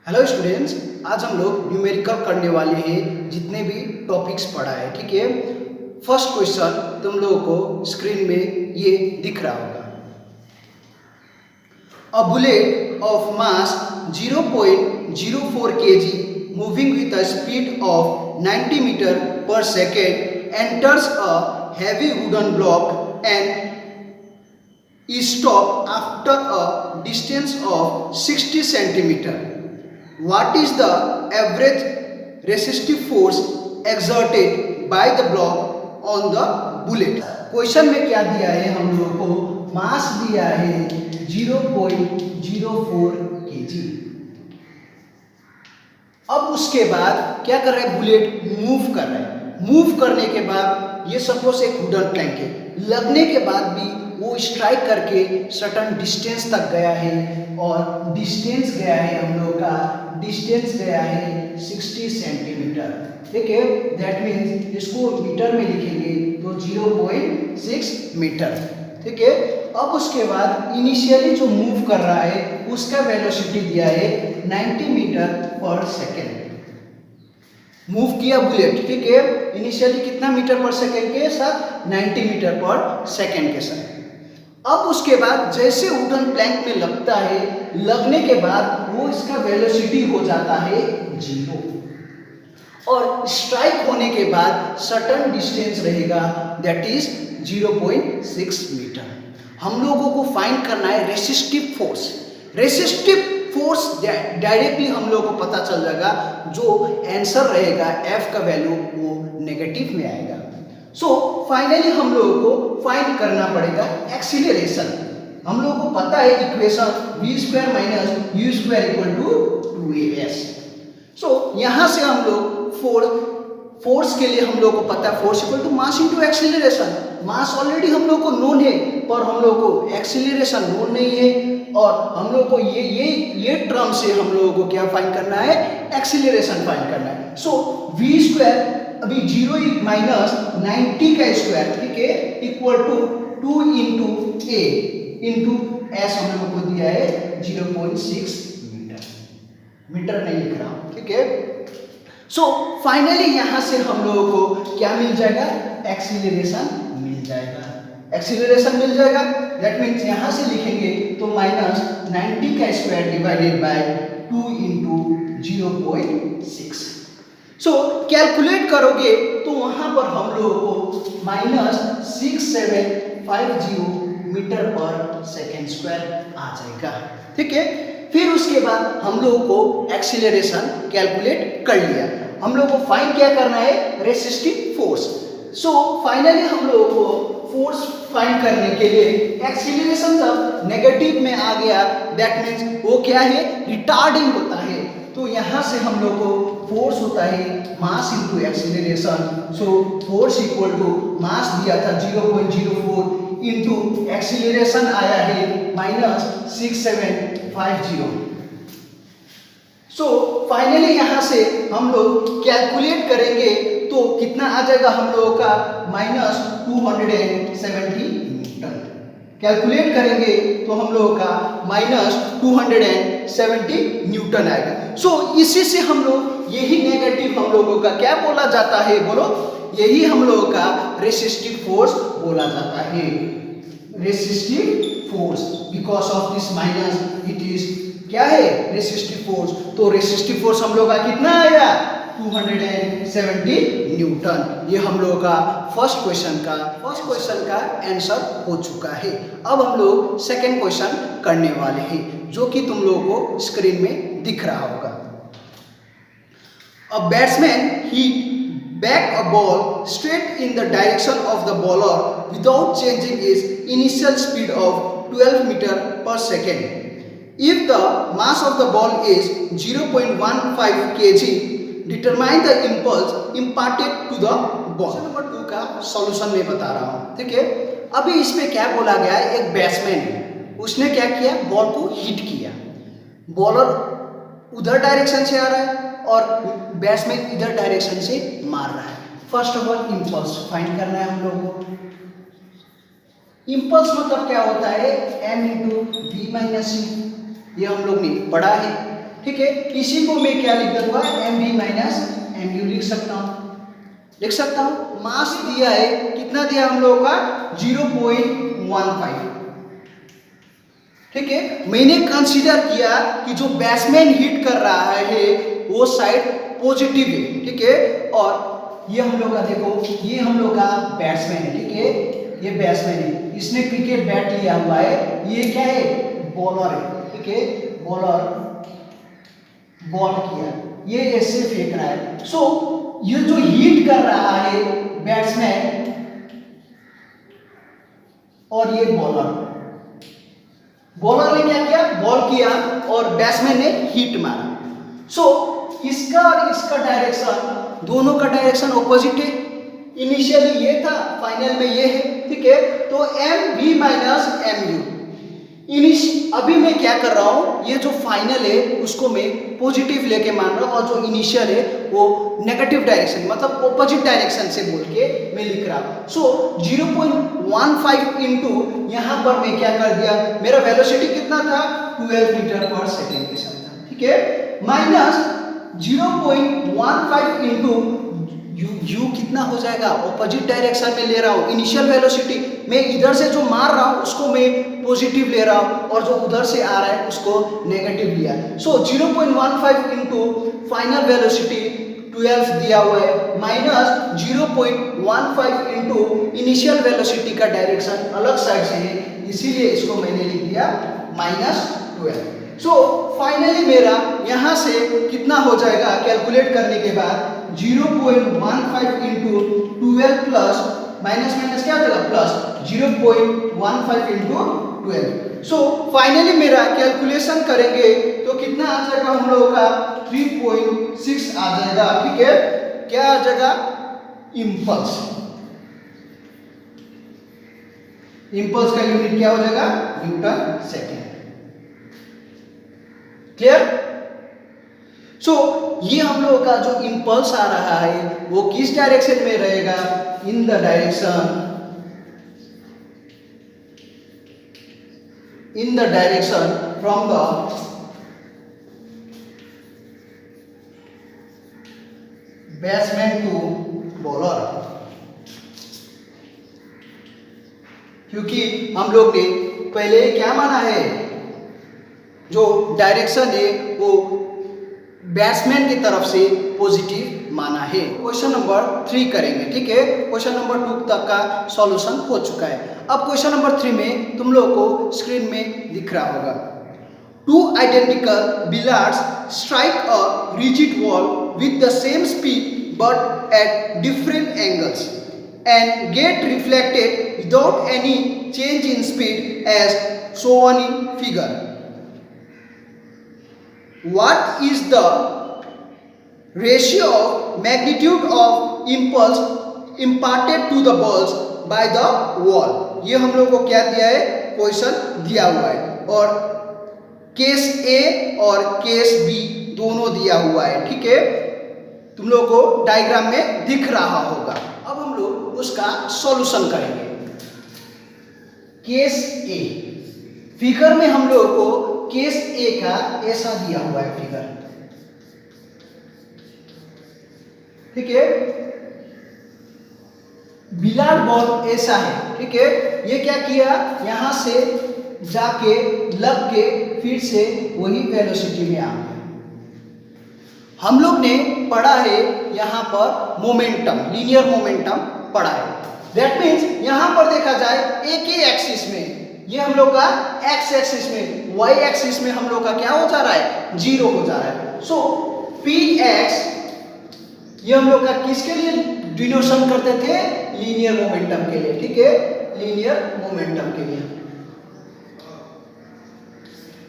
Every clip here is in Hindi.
हेलो स्टूडेंट्स, आज हम लोग न्यूमेरिकल करने वाले हैं जितने भी टॉपिक्स पढ़ा है। ठीक है, फर्स्ट क्वेश्चन तुम लोगों को स्क्रीन में ये दिख रहा होगा। A bullet of mass 0.04 kg moving with a speed of 90 metre per second enters a heavy wooden block and is stopped after a distance of 60 centimeter. What is the average resistive force exerted by the block on the bullet? Question में क्या दिया है, हम लोगों को मास दिया है 0.04 kg। अब उसके बाद क्या कर रहा है, बुलेट मूव कर रहा है। मूव करने के बाद ये सपोज एक वुडन प्लैंक है, लगने के बाद भी वो स्ट्राइक करके सर्टन डिस्टेंस तक गया है और डिस्टेंस गया है, हम लोग का डिस्टेंस गया है 60 सेंटीमीटर। ठीक है, दैट मीन्स इसको मीटर में लिखेंगे तो 0.6 मीटर। ठीक है, अब उसके बाद इनिशियली जो मूव कर रहा है उसका वेलोसिटी दिया है 90 मीटर पर सेकेंड। मूव किया बुलेट, ठीक है, इनिशियली कितना मीटर पर सेकेंड के साथ, 90 मीटर पर सेकेंड के साथ। अब उसके बाद जैसे वुडन प्लैंक में लगता है, लगने के बाद वो इसका वेलोसिटी हो जाता है 0 और स्ट्राइक होने के बाद सर्टेन डिस्टेंस रहेगा, दैट इज 0.6 मीटर। हम लोगों को फाइंड करना है resistive force. Resistive force directly हम लोगों को पता चल जाएगा, जो आंसर रहेगा F का वैल्यू वो नेगेटिव में आएगा। सो फाइनली हम लोगों को फाइंड करना पड़ेगा एक्सीलरेशन। हम लोगों को पता है equation v² minus u² equal to 2as। So यहाँ से हम लोग फोर्स के लिए हम लोग को पता है force equal to mass into acceleration. Mass already हम लोग को नोन है, पर हम लोग को एक्सीलरेशन नोन नहीं है, और हम लोग को ये टर्म से हम लोगों को क्या फाइंड करना है, एक्सीलरेशन फाइंड करना है। सो v² अभी 0 माइनस 90 का स्क्वायर, ठीक है, equal to 2 into a into s हम लोगों को दिया है 0.6 मीटर। मीटर नहीं लिख रहा हूं, ठीक है। सो फाइनली यहां से हम लोगों को क्या मिल जाएगा, एक्सीलरेशन मिल जाएगा। एक्सीलरेशन मिल जाएगा, दैट मीन्स यहां से लिखेंगे तो माइनस 90 का square divided by 2 into 0.6। So calculate करोगे तो वहां पर हम लोगों को minus 6750 metre per second square आ जाएगा। ठीक है, फिर उसके बाद हम लोगों को एक्सीलरेशन कैलकुलेट कर लिया। हम लोग को फाइंड क्या करना है, रेसिस्टिव फोर्स। सो फाइनली हम लोगों को फोर्स फाइंड करने के लिए एक्सीलरेशन जब नेगेटिव में आ गया, दैट मीन्स वो क्या है, रिटार्डिंग होता है। तो यहाँ से हम लोग को फोर्स होता है mass into acceleration. So force equal to mass दिया था 0.04 इंटू एक्सीलरेशन आया है माइनस 6750। सो फाइनली यहाँ से हम लोग कैलकुलेट करेंगे तो कितना आ जाएगा हम लोगों का, माइनस 270 न्यूटन। कैलकुलेट करेंगे तो हम लोगों का माइनस 270 न्यूटन आएगा। सो इसी से हम लोग, यही नेगेटिव हम लोगों का क्या बोला जाता है, बोलो, यही हम लोगों का रेसिस्टिव फोर्स बोला जाता है। Resistive force, because of this minus it is क्या है, रेसिस्टिव फोर्स। तो रेसिस्टिव फोर्स हम लोग का कितना आएगा, 270 न्यूटन। ये हम लोगों का फर्स्ट क्वेश्चन का आंसर हो चुका है। अब हम लोग सेकंड क्वेश्चन करने वाले हैं, जो कि तुम लोगों को स्क्रीन में दिख रहा होगा। A batsman hit back a ball straight in the direction of the bowler without changing its initial speed of 12 meter per second. If the mass of the ball is 0.15 kg, determine the impulse imparted to the ball. Number 2 का सॉल्यूशन मैं बता रहा हूँ, ठीक है। अभी इसमें क्या बोला गया है, एक बैट्समैन है, उसने क्या किया, बॉल को हिट किया। बॉलर उधर डायरेक्शन से आ रहा है और बैट्समैन इधर डायरेक्शन से मार रहा है। First of all impulse find करना है हम लोगों को। इंपल्स मतलब क्या होता है, m into v minus c, ये हम लोग ने पढ़ा है। ठीक है, इसी को मैं क्या लिख दूंगा, M V minus M U लिख सकता हूं। मास दिया है, कितना दिया हम लोगों का, 0.15। ठीक है, मैंने कंसीडर किया कि जो बैट्समैन हिट कर रहा है वो साइड पॉजिटिव है। ठीक है, और ये हम लोग का देखो, ये हम लोग का बैट्समैन है। ठीक है, ये बैट्समैन है, इसने क्रिकेट बैट लिया हुआ है, ये क्या है, बॉलर है। ठीक है, बॉलर बॉल किया, ये ऐसे फेंक रहा है। सो ये जो हिट कर रहा है बैट्समैन और ये बॉलर ने क्या किया, बॉल किया और बैट्समैन ने हिट मारा। सो इसका और इसका डायरेक्शन, दोनों का डायरेक्शन ऑपोजिट है। इनिशियली ये था, फाइनल में ये है। ठीक है, तो M V minus M U. अभी मैं क्या कर रहा हूं, ये जो फाइनल है उसको मैं पॉजिटिव लेके मान रहा हूं और जो इनिशियल है वो नेगेटिव डायरेक्शन, मतलब ऑपोजिट डायरेक्शन से बोल के मैं लिख रहा हूं। सो 0.15 इंटू यहां पर मैं क्या कर दिया, मेरा वेलोसिटी कितना था, 12 मीटर पर सेकेंड के साथ था। ठीक है, माइनस 0.15 इंटू यू कितना हो जाएगा, ऑपोजिट डायरेक्शन में ले रहा हूं। इनिशियल वेलोसिटी मैं इधर से जो मार रहा हूं उसको मैं पॉजिटिव ले रहा हूं और जो उधर से आ रहा है उसको नेगेटिव लिया। सो 0.15 इंटू फाइनल वेलोसिटी 12 दिया हुआ है, माइनस 0.15 इंटू इनिशियल वेलोसिटी का डायरेक्शन अलग साइड से है, इसीलिए इसको मैंने लिख दिया -12। सो फाइनली मेरा यहां से कितना हो जाएगा, कैलकुलेट करने के बाद 0.15 इंटू 12 प्लस माइनस माइनस क्या हो जाएगा, प्लस 0.15 इंटू 12। सो फाइनली मेरा कैलकुलेशन करेंगे तो कितना आ जाएगा हम लोगों का, 3.6 आ जाएगा। ठीक है, क्या आ जाएगा, इंपल्स। इंपल्स का यूनिट क्या हो जाएगा, न्यूटन सेकेंड। क्लियर? सो ये हम लोगों का जो इंपल्स आ रहा है वो किस डायरेक्शन में रहेगा, in the direction from the batsman to bowler. क्योंकि हम लोग ने पहले क्या माना है, जो डायरेक्शन है वो बैट्समैन की तरफ से पॉजिटिव माना है। क्वेश्चन नंबर 3 करेंगे। ठीक है, क्वेश्चन नंबर 2 तक का सॉल्यूशन हो चुका है। अब क्वेश्चन नंबर 3 में तुम लोगों को स्क्रीन में दिख रहा होगा, 2 identical billiards strike a rigid wall with the same speed but at different angles and get reflected without any change in speed as shown in figure. What is the ratio of magnitude of impulse imparted to the balls by the wall? ये हम लोग को क्या दिया है, क्वेश्चन दिया हुआ है और केस ए और केस बी दोनों दिया हुआ है। ठीक है, तुम लोग को डायग्राम में दिख रहा होगा। अब हम लोग उसका सॉल्यूशन करेंगे। केस ए, फिगर में हम लोग को केस ए का ऐसा दिया हुआ है फिगर। ठीक है, बिलार्ड बॉल ऐसा है। ठीक है, ये क्या किया, यहां से जाके लग के फिर से वही वेलोसिटी में आ गया। हम लोग ने पढ़ा है यहाँ पर मोमेंटम, लीनियर मोमेंटम पढ़ा है। दैट मीन्स यहाँ पर देखा जाए एक ही एक्सिस में, ये हम लोग का एक्स एक्सिस में, वाई एक्सिस में हम लोग का क्या हो जा रहा है, 0 हो जा रहा है। सो पी एक्स ये हम लोग का किसके लिए डिनोशन करते थे, लीनियर मोमेंटम के लिए। ठीक है, लीनियर मोमेंटम के लिए।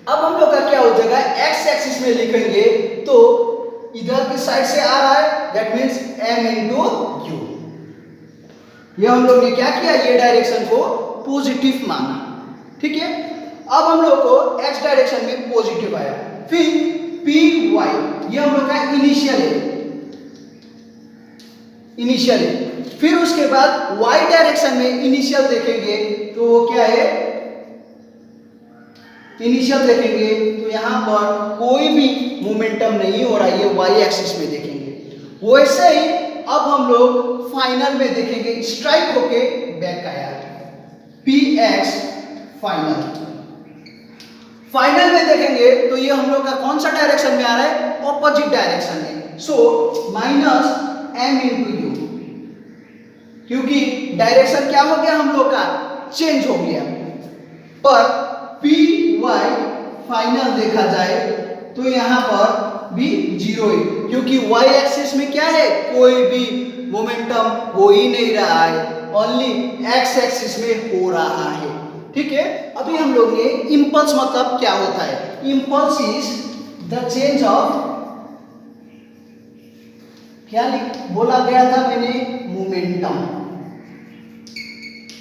अब हम लोग का क्या हो जाएगा, एक्स एक्सिस में लिखेंगे तो इधर की साइड से आ रहा है, that means m into you. ये हम लोग ने क्या किया, ये डायरेक्शन को पॉजिटिव माना। ठीक है, अब हम लोग को x डायरेक्शन में पॉजिटिव आया, फिर पी वाई ये हम लोग का इनिशियल है, फिर उसके बाद y डायरेक्शन में इनिशियल देखेंगे तो वो क्या है, इनिशियल देखेंगे तो यहाँ पर कोई भी मोमेंटम नहीं हो रहा है, ये वाई एक्सिस में देखेंगे। वैसे ही अब हम लोग फाइनल में देखेंगे, स्ट्राइक होके बैक आया, पी एक्स फाइनल। फाइनल में देखेंगे तो ये हम लोग का कौन सा डायरेक्शन में आ रहा है, ऑपोजिट डायरेक्शन में। So minus M into U, क्योंकि डायरेक्शन क्या हो गया हम लोग का, चेंज हो गया। पर पी वाई फाइनल देखा जाए तो यहाँ पर भी जीरो है, क्योंकि वाई एक्सिस में क्या है, कोई भी मोमेंटम हो ही नहीं रहा है, ओनली एक्स एक्सिस में हो रहा है। ठीक है, अभी हम लोग ने इंपल्स मतलब क्या होता है, impulse is the change of, क्या बोला गया था मैंने, मोमेंटम।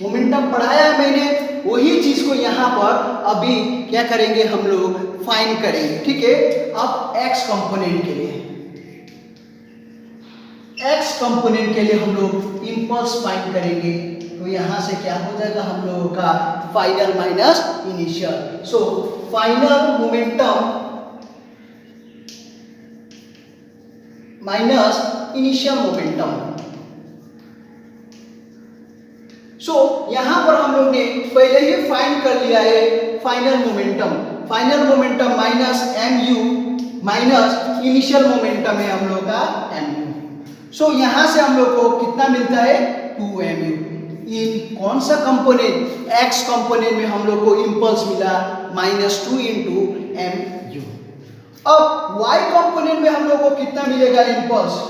मोमेंटम पढ़ाया मैंने, वही चीज को यहाँ पर अभी क्या करेंगे हम लोग, फाइंड करेंगे। ठीक है, अब एक्स कंपोनेंट के लिए, एक्स कंपोनेंट के लिए हम लोग इंपल्स फाइंड करेंगे। तो यहाँ से क्या हो जाएगा हम लोगों का, final minus initial. So final momentum minus initial momentum. So यहाँ पर हम लोग ने पहले ही फाइंड कर लिया है final momentum. Final momentum minus M U minus initial momentum है हम लोग का एम यू। सो यहाँ से हम लोग को कितना मिलता है, 2mu। इन कौन सा कंपोनेंट, एक्स कंपोनेंट में हम लोग को इंपल्स मिला -2 इंटू एम यू। अब वाई कंपोनेंट में हम लोग को कितना मिलेगा इंपल्स,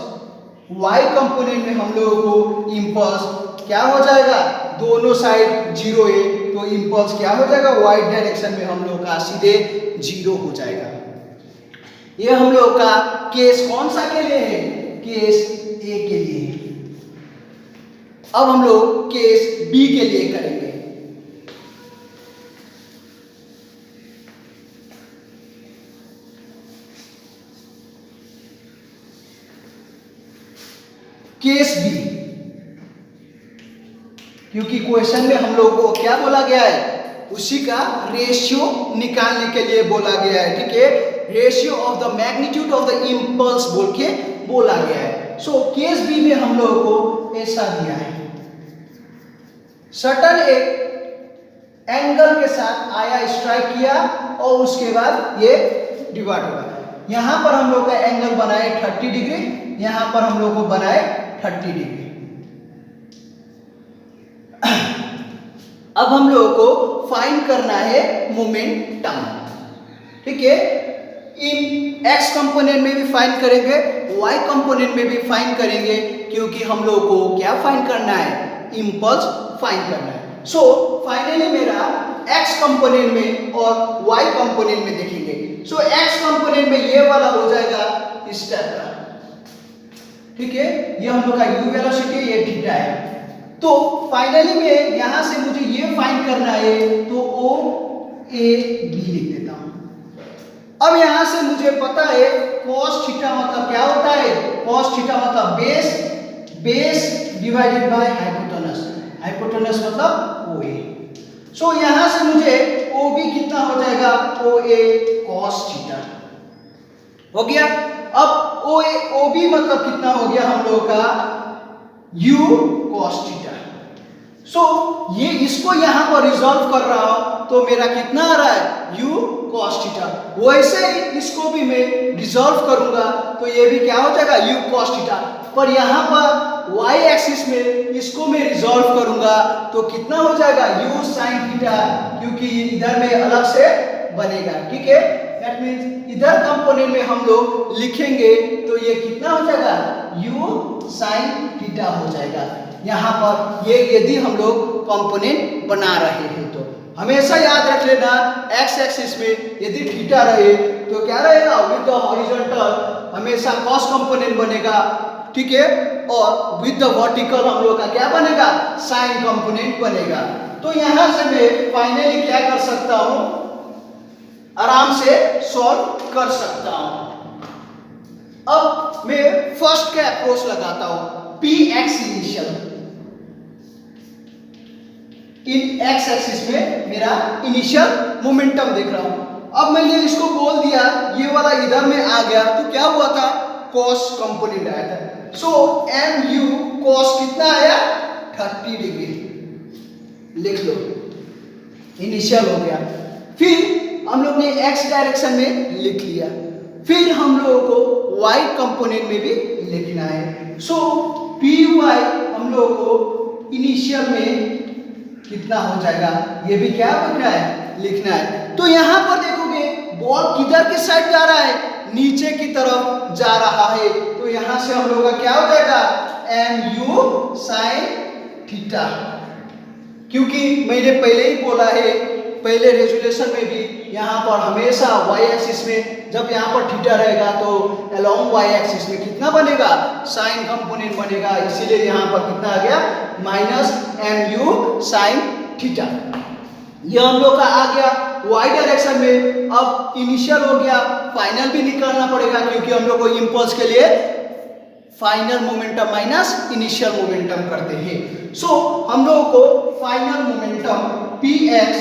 वाई कंपोनेंट में हम लोगों को इंपल्स क्या हो जाएगा, दोनों साइड जीरो है तो इंपल्स क्या हो जाएगा, वाई डायरेक्शन में हम लोग का सीधे जीरो हो जाएगा। ये हम लोग का केस कौन सा के लिए है, केस ए के लिए। अब हम लोग केस बी के लिए करेंगे। केस बी, क्योंकि क्वेश्चन में हम लोग को क्या बोला गया है, उसी का रेशियो निकालने के लिए बोला गया है। ठीक है, ratio of the magnitude of the impulse बोल के बोला गया है। सो केस बी में हम लोगों को ऐसा दिया है, सर्टन एक एंगल के साथ आया, स्ट्राइक किया और उसके बाद ये डिवाइड होगा। यहां पर हम लोग का एंगल बनाए 30 डिग्री, यहां पर हम लोग को बनाए 30 डिग्री। अब हम लोगों को फाइंड करना है मोमेंटम। ठीक है, इन एक्स कंपोनेंट में भी फाइंड करेंगे, वाई कंपोनेंट में भी फाइंड करेंगे, क्योंकि हम लोग को क्या फाइंड करना है, इंपल्स फाइंड करना है। सो फाइनली मेरा एक्स कंपोनेंट में और वाई कंपोनेंट में देखेंगे। सो एक्स कंपोनेंट में ये वाला हो जाएगा इस टाइप का। ठीक है, ये हम लोग का u वेलोसिटी है, ये थीटा है। तो फाइनली में यहां से मुझे ये फाइंड करना है, तो ओ ए बी लिख देता हूं। अब यहां से मुझे पता है cos थीटा मतलब क्या होता है, cos थीटा मतलब base divided by hypotenuse, hypotenuse मतलब OA। सो यहां से मुझे OB कितना हो जाएगा, OA cos थीटा हो गया। अब OB मतलब कितना हो गया हम लोग का, U cos थीटा। सो ये इसको यहां पर रिजॉल्व कर रहा हूं तो मेरा कितना आ रहा है, U cos थीटा। वैसे ही इसको भी मैं रिजॉल्व करूंगा तो ये भी क्या हो जाएगा, U cos थीटा। पर यहां पर y एक्सिस में इसको मैं रिजॉल्व करूंगा तो कितना हो जाएगा, U sin थीटा, क्योंकि इधर में अलग से बनेगा। ठीक है, दैट मींस इधर कंपोनेंट में हम लोग लिखेंगे तो ये कितना हो जाएगा, U sin थीटा हो जाएगा। यहाँ पर ये यदि हम लोग कंपोनेंट बना रहे हैं तो हमेशा याद रख लेना, एक्स एक्सिस में यदि थीटा रहे तो क्या रहेगा, विद द हॉरिजॉन्टल हमेशा cos कंपोनेंट बनेगा। ठीक है, और विद द वर्टिकल हम लोग का क्या बनेगा, साइन कंपोनेंट बनेगा। तो यहां से मैं फाइनली क्या कर सकता हूं, आराम से सॉल्व कर सकता हूं। अब मैं फर्स्ट का अप्रोच लगाता हूं, पी एक्स इनिशियल। इन एक्स एक्सिस में मेरा इनिशियल मोमेंटम देख रहा हूं। अब मैंने इसको बोल दिया, ये वाला इधर में आ गया तो क्या हुआ था, कॉस कंपोनेंट आया था। सो एम यू कॉस कितना आया, 30 डिग्री, लिख लो, इनिशियल हो गया। फिर हम लोग ने एक्स डायरेक्शन में लिख लिया, फिर हम लोगों को वाई कंपोनेंट में भी लिखना है। सो पी वाई हम लोगों को इनिशियल में कितना हो जाएगा, ये भी क्या लिखना है। तो यहां पर देखोगे बॉल किधर की साइड जा रहा है, नीचे की तरफ जा रहा है। तो यहां से हम लोग का क्या हो जाएगा, एम यू साइन थीटा, क्योंकि मैंने पहले ही बोला है, पहले रेजुलेशन में भी यहाँ पर हमेशा वाई एक्सिस में जब यहाँ पर थीटा रहेगा तो अलोंग वाई एक्सिस में कितना बनेगा, साइन कंपोनेंट बनेगा। इसीलिए यहाँ पर कितना आ गया, minus M U sine theta. ये हम लोग का आ गया वाई डायरेक्शन में। अब इनिशियल हो गया, फाइनल भी निकालना पड़ेगा, क्योंकि हम लोग को इम्पल्स के लिए final momentum minus initial momentum करते हैं। सो हम लोगों को final momentum P x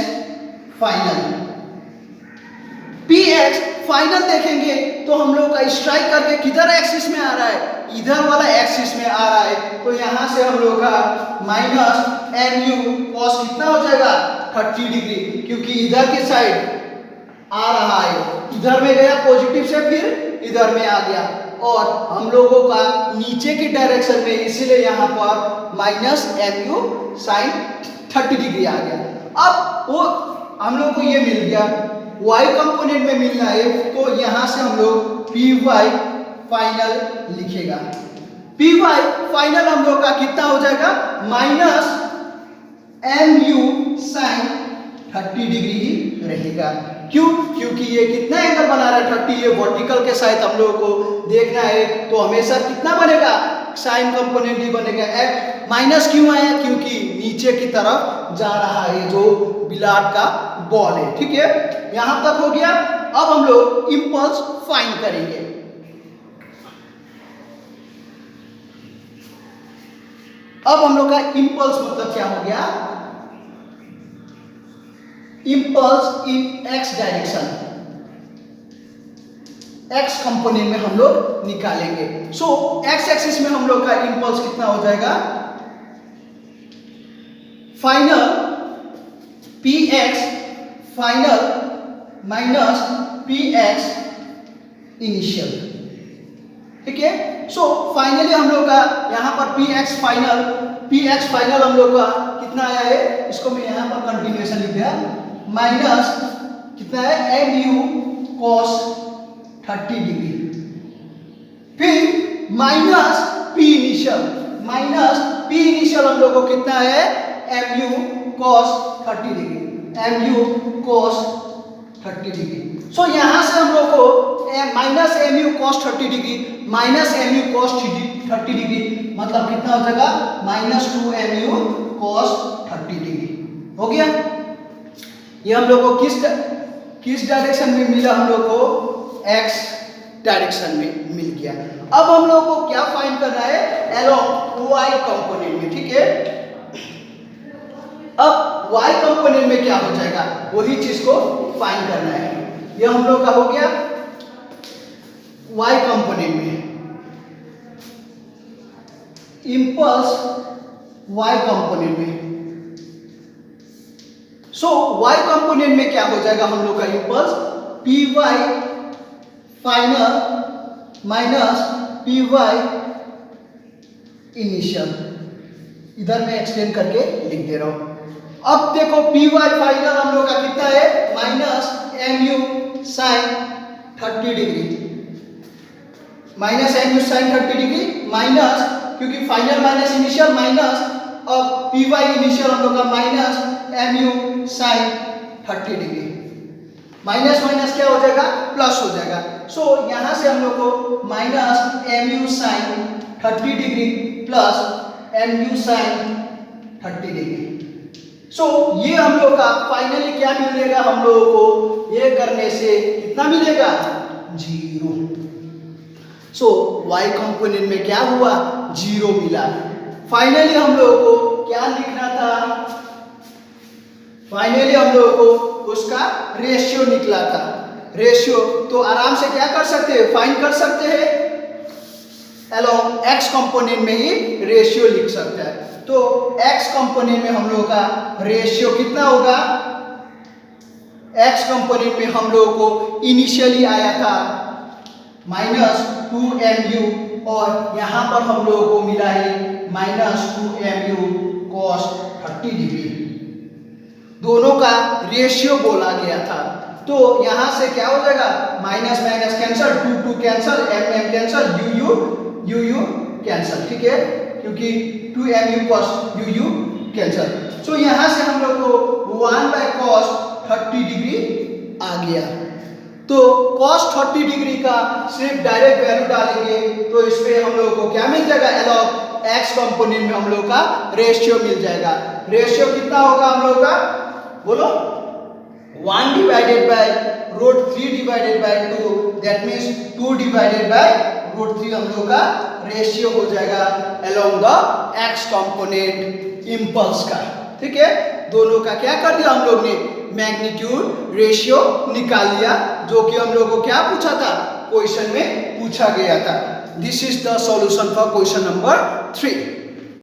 final देखेंगे तो हम लोग का स्ट्राइक करके किधर एक्सिस में आ रहा है, इधर वाला एक्सिस में आ रहा है। तो यहां से हम लोग का माइनस एम यू कॉस कितना हो जाएगा, 30 डिग्री, क्योंकि इधर की साइड आ रहा है, इधर में गया पॉजिटिव से फिर इधर में आ गया, और हम लोगों का नीचे की डायरेक्शन में, इसीलिए यहाँ पर minus M U sine 30 degree आ गया। अब वो हम लोग को ये मिल गया, y कंपोनेंट में मिलना है, तो यहां से हम लोग पी वाई फाइनल लिखेगा। पी वाई फाइनल हम लोग का कितना हो जाएगा, minus M U sine 30 degree ही रहेगा। क्यों, क्योंकि ये कितना एंगल बना रहा है, 30, ये वर्टिकल के साथ हम लोगों को देखना है, तो हमेशा कितना बनेगा, साइन कंपोनेंट ही बनेगा। माइनस क्यों आया, क्योंकि नीचे की तरफ जा रहा है जो बिलाट का बॉल है। ठीक है, यहां तक हो गया। अब हम लोग इंपल्स फाइंड करेंगे। अब हम लोग का इंपल्स मतलब क्या हो गया, इंपल्स इन एक्स डायरेक्शन, एक्स कंपोनेंट में हम लोग निकालेंगे। सो एक्स एक्सिस में हम लोग का इंपल्स कितना हो जाएगा, final P x final minus P x initial. ठीक है, सो फाइनली हम लोग का यहाँ पर पी एक्स फाइनल हम लोग का कितना आया है, इसको मैं यहाँ पर कंटिन्यूएशन लिख दिया, माइनस कितना है, एम यू कॉस 30 डिग्री, फिर माइनस पी इनिशियल हम लोग को कितना है, M U cos 30 degree, M U cos 30 degree. So यहां से हम लोग को minus M U cos 30 degree minus M U cos 30 degree मतलब कितना हो जाएगा, minus 2 M U cos 30 degree हो गया। ये हम लोग को किस डायरेक्शन में मिला, हम लोग को एक्स डायरेक्शन में मिल गया। अब हम लोग को क्या फाइंड करना है, अलोंग वाई कंपोनेंट में। ठीक है, अब y कंपोनेंट में क्या हो जाएगा, वही चीज को फाइंड करना है। ये हम लोग का हो गया y कंपोनेंट में, इंपल्स y कंपोनेंट में। सो y कंपोनेंट में क्या हो जाएगा, हम लोग का impulse P Y final minus P Y initial. इधर मैं एक्सटेंड करके लिख दे रहा हूं। अब देखो पी वाई फाइनल हम लोग का कितना है, minus M U sine 30 degree, minus M U sine 30 degree minus, क्योंकि फाइनल माइनस इनिशियल माइनस, अब पी वाई इनिशियल हम लोग का minus M U sine 30 degree, minus minus क्या हो जाएगा, प्लस हो जाएगा। सो यहां से हम लोग को minus M U sine 30 degree plus M U sine 30 degree. So ये हम लोग का फाइनली क्या मिलेगा, हम लोगों को ये करने से कितना मिलेगा, 0। सो y कंपोनेंट में क्या हुआ, 0 मिला। फाइनली हम लोगों को क्या लिखना था, फाइनली हम लोगों को उसका रेशियो निकला था। रेशियो तो आराम से क्या कर सकते हैं, फाइंड कर सकते हैं, अलोंग एक्स कंपोनेंट में ही रेशियो लिख सकते हैं। तो एक्स कंपोनेंट में हम लोगों का रेशियो कितना होगा, एक्स कंपोनेंट में हम लोगों को इनिशियली आया था -2mu और यहाँ पर हम लोगों को मिला है -2mu cos 30 डिग्री। दोनों का रेशियो बोला गया था। तो यहाँ से क्या हो जाएगा, minus minus cancel, 2 cancel, m cancel, u cancel, ठीक है, क्योंकि 2mu cos u कैंसल। तो यहाँ से हम लोग को 1/cos 30 डिग्री आ गया। तो cos 30 डिग्री का सिर्फ डायरेक्ट वैल्यू डालेंगे तो इसमें हम लोग को क्या मिल जाएगा, अलॉन्ग एक्स कंपोनेंट में हम लोग का रेशियो मिल जाएगा। रेशियो कितना होगा हम लोग का, बोलो, 1 divided by √3 divided by 2, that means 2 divided by √3 हम लोग का रेशियो हो जाएगा along the x component impulse का, ठीक है। दोनों का क्या कर दिया हम लोग ने, मैग्नीट्यूड रेशियो निकाल लिया, जो कि हम लोग को क्या पूछा था, क्वेश्चन में पूछा गया था। This is the solution for question number 3।